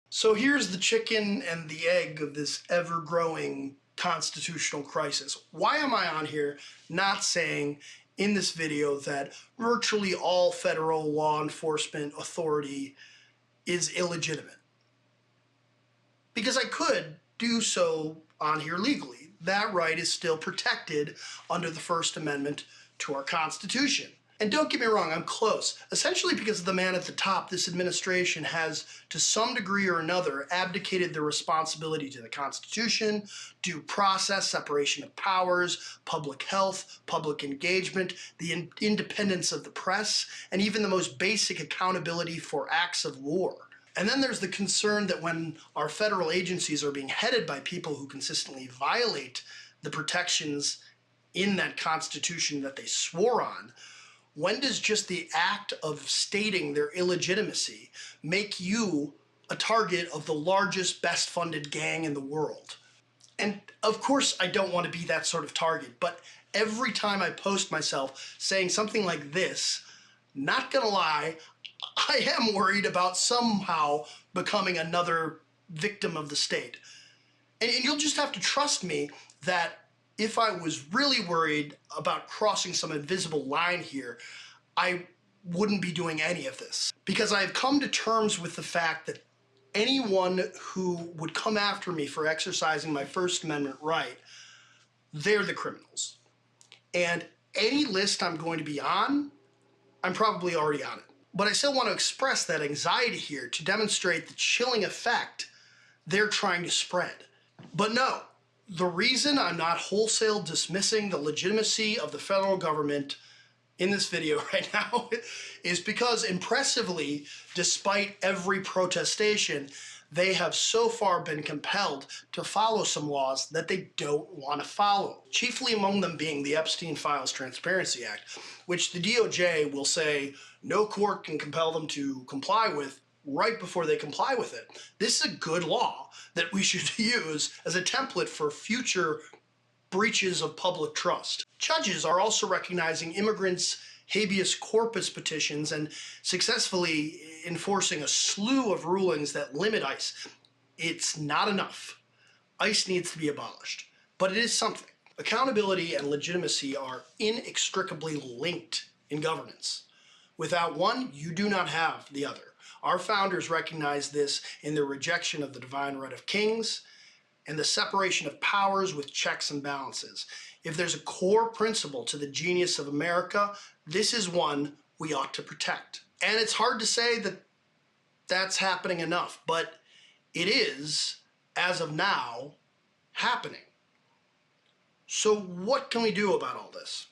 So here's the chicken and the egg of this ever-growing constitutional crisis. Why am I on here not saying in this video that virtually all federal law enforcement authority is illegitimate? Because I could do so on here legally. That right is still protected under the First Amendment to our Constitution. And don't get me wrong, I'm close. Essentially because of the man at the top, this administration has, to some degree or another, abdicated their responsibility to the Constitution, due process, separation of powers, public health, public engagement, the independence of the press, and even the most basic accountability for acts of war. And then there's the concern that when our federal agencies are being headed by people who consistently violate the protections in that Constitution that they swore on, when does just the act of stating their illegitimacy make you a target of the largest, best-funded gang in the world? And of course, I don't want to be that sort of target, but every time I post myself saying something like this, not gonna lie, I am worried about somehow becoming another victim of the state. And you'll just have to trust me that if I was really worried about crossing some invisible line here, I wouldn't be doing any of this. Because I've come to terms with the fact that anyone who would come after me for exercising my First Amendment right, they're the criminals. And any list I'm going to be on, I'm probably already on it. But I still want to express that anxiety here to demonstrate the chilling effect they're trying to spread. But no, the reason I'm not wholesale dismissing the legitimacy of the federal government in this video right now is because impressively, despite every protestation, they have so far been compelled to follow some laws that they don't want to follow. Chiefly among them being the Epstein Files Transparency Act, which the DOJ will say no court can compel them to comply with right before they comply with it. This is a good law that we should use as a template for future breaches of public trust. Judges are also recognizing immigrants' habeas corpus petitions and successfully enforcing a slew of rulings that limit ICE. It's not enough. ICE needs to be abolished, but it is something. Accountability and legitimacy are inextricably linked in governance. Without one, you do not have the other. Our founders recognized this in their rejection of the divine right of kings and the separation of powers with checks and balances. If there's a core principle to the genius of America, this is one we ought to protect. And it's hard to say that that's happening enough, but it is, as of now, happening. So what can we do about all this?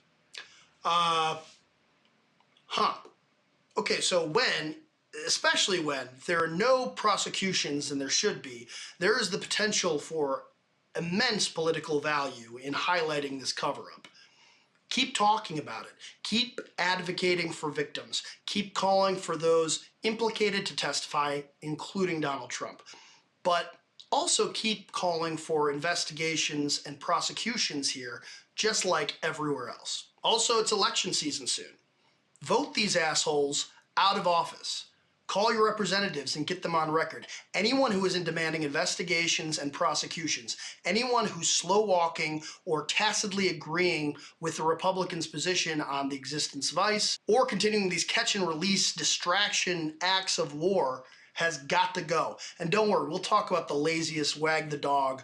Okay, so especially when there are no prosecutions, and there should be, there is the potential for immense political value in highlighting this cover-up. Keep talking about it. Keep advocating for victims. Keep calling for those implicated to testify, including Donald Trump. But also keep calling for investigations and prosecutions here, just like everywhere else. Also, it's election season soon. Vote these assholes out of office. Call your representatives and get them on record. Anyone who isn't demanding investigations and prosecutions, anyone who's slow-walking or tacitly agreeing with the Republicans' position on the existence of ICE, or continuing these catch-and-release distraction acts of war, has got to go. And don't worry, we'll talk about the laziest wag the dog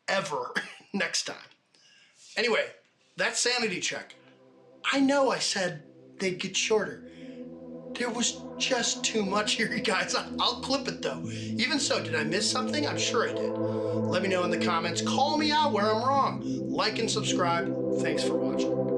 ever next time. Anyway, that's sanity check. I know I said they'd get shorter. There was just too much here, you guys. I'll clip it though. Even so, did I miss something? I'm sure I did. Let me know in the comments. Call me out where I'm wrong. Like and subscribe. Thanks for watching.